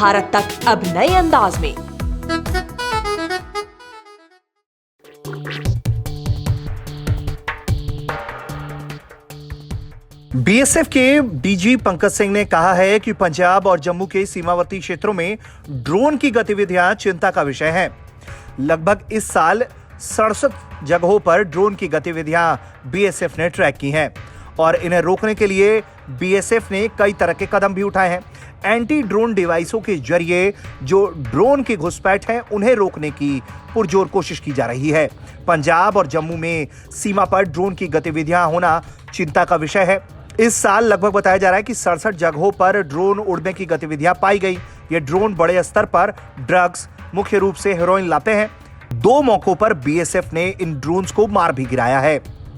भारत तक अब नए अंदाज में। बीएसएफ के डीजी पंकज सिंह ने कहा है कि पंजाब और जम्मू के सीमावर्ती क्षेत्रों में ड्रोन की गतिविधियां चिंता का विषय हैं। लगभग इस साल 67 जगहों पर ड्रोन की गतिविधियां बीएसएफ ने ट्रैक की हैं और इन्हें रोकने के लिए बीएसएफ ने कई तरह के कदम भी उठाए हैं। एंटी ड्रोन डिवाइसों के जरिए जो ड्रोन की घुसपैठ है उन्हें रोकने की पुरजोर कोशिश की जा रही है। पंजाब और जम्मू में सीमा पर ड्रोन की गतिविधियां होना चिंता का विषय है। इस साल लगभग बताया जा रहा है कि 67 जगहों पर ड्रोन उड़ने की गतिविधियां पाई गई। ये ड्रोन बड़े स्तर पर ड्रग्स, मुख्य रूप से हेरोइन लाते हैं। 2 मौकों पर बीएसएफ ने इन ड्रोन्स को मार भी गिराया है।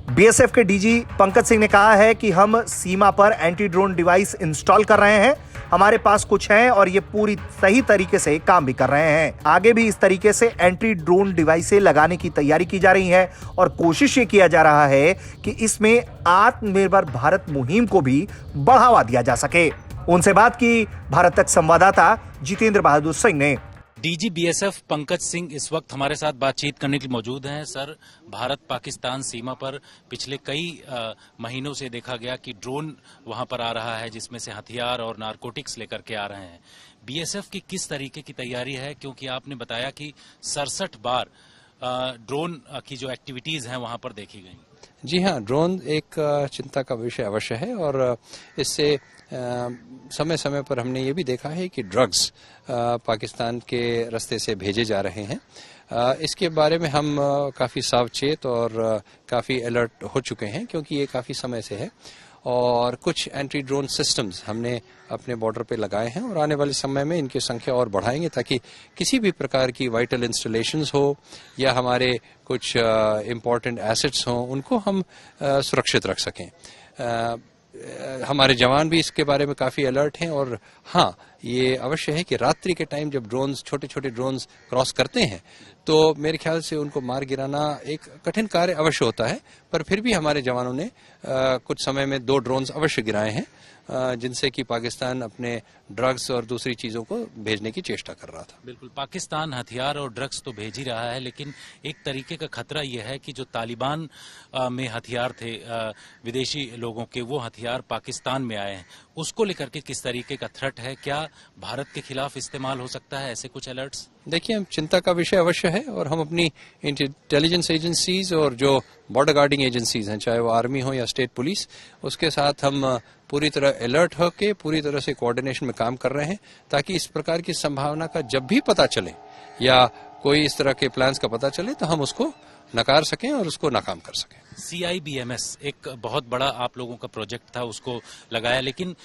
बीएसएफ के डीजी पंकज सिंह ने कहा है कि हम सीमा पर एंटी ड्रोन डिवाइस इंस्टॉल कर रहे हैं। हमारे पास कुछ हैं और ये पूरी सही तरीके से काम भी कर रहे हैं। आगे भी इस तरीके से एंटी ड्रोन डिवाइसें लगाने की तैयारी की जा रही है और कोशिश ये किया जा रहा है कि इसमें आत्मनिर्भर भारत मुहिम को भी बढ़ावा दिया जा सके। उनसे बात की भारत तक संवाददाता जितेंद्र बहादुर सिंह ने। डीजी बीएसएफ पंकज सिंह इस वक्त हमारे साथ बातचीत करने के लिए मौजूद हैं। सर, भारत पाकिस्तान सीमा पर पिछले कई महीनों से देखा गया कि ड्रोन वहां पर आ रहा है जिसमें से हथियार और नारकोटिक्स लेकर के आ रहे हैं। बीएसएफ की किस तरीके की तैयारी है, क्योंकि आपने बताया कि 67 बार ड्रोन की जो एक्टिविटीज हैं वहां पर देखी गई? जी हाँ, ड्रोन एक चिंता का विषय अवश्य है और इससे समय समय पर हमने ये भी देखा है कि ड्रग्स पाकिस्तान के रास्ते से भेजे जा रहे हैं। इसके बारे में हम काफ़ी सावचेत और काफ़ी अलर्ट हो चुके हैं, क्योंकि ये काफ़ी समय से है और कुछ एंटी ड्रोन सिस्टम्स हमने अपने बॉर्डर पे लगाए हैं और आने वाले समय में इनकी संख्या और बढ़ाएंगे ताकि किसी भी प्रकार की वाइटल इंस्टॉलेशंस हो या हमारे कुछ इम्पोर्टेंट एसेट्स हों, उनको हम सुरक्षित रख सकें। हमारे जवान भी इसके बारे में काफ़ी अलर्ट हैं और हाँ, ये अवश्य है कि रात्रि के टाइम जब ड्रोन्स, छोटे छोटे ड्रोन्स क्रॉस करते हैं तो मेरे ख्याल से उनको मार गिराना एक कठिन कार्य अवश्य होता है, पर फिर भी हमारे जवानों ने कुछ समय में 2 ड्रोन्स अवश्य गिराए हैं जिनसे कि पाकिस्तान अपने ड्रग्स और दूसरी चीज़ों को भेजने की चेष्टा कर रहा था। बिल्कुल, पाकिस्तान हथियार और ड्रग्स तो भेज ही रहा है, लेकिन एक तरीके का खतरा यह है कि जो तालिबान में हथियार थे विदेशी लोगों के, वो हथियार पाकिस्तान में आए हैं। उसको लेकर के किस तरीके का थ्रेट है? क्या भारत के खिलाफ इस्तेमाल हो सकता है? ऐसे कुछ अलर्ट्स? देखिए, हम चिंता का विषय अवश्य है और हम अपनी इंटेलिजेंस एजेंसीज और जो बॉर्डर गार्डिंग एजेंसीज हैं, चाहे वो आर्मी हो या स्टेट पुलिस, उसके साथ हम पूरी तरह अलर्ट होके पूरी तरह से कोऑर्डिनेशन में काम कर रहे हैं ताकि इस प्रकार की संभावना का जब भी पता चले या कोई इस तरह के प्लान्स का पता चले तो हम उसको नकार सकें और उसको नाकाम कर सकें। CIBMS एक बहुत बड़ा आप लोगों का प्रोजेक्ट था, उसको लगाया, लेकिन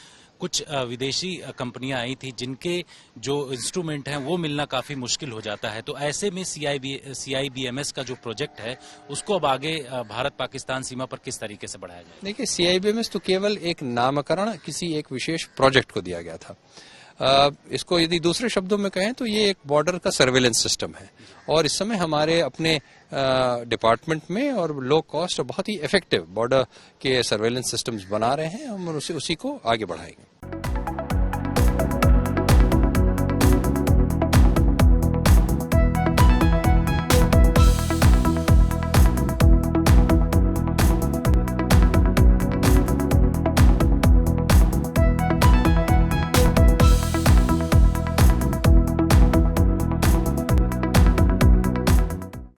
कुछ विदेशी कंपनियां आई थी जिनके जो इंस्ट्रूमेंट हैं वो मिलना काफी मुश्किल हो जाता है। तो ऐसे में CIBMS का जो प्रोजेक्ट है उसको अब आगे भारत पाकिस्तान सीमा पर किस तरीके से बढ़ाया जाए? देखिए, CIBMS तो केवल एक नामकरण किसी एक विशेष प्रोजेक्ट को दिया गया था। इसको यदि दूसरे शब्दों में कहें तो ये एक बॉर्डर का सर्वेलेंस सिस्टम है और इस समय हमारे अपने डिपार्टमेंट में और लो कॉस्ट और बहुत ही इफेक्टिव बॉर्डर के सर्वेलेंस सिस्टम्स बना रहे हैं। हम उसी को आगे बढ़ाएंगे।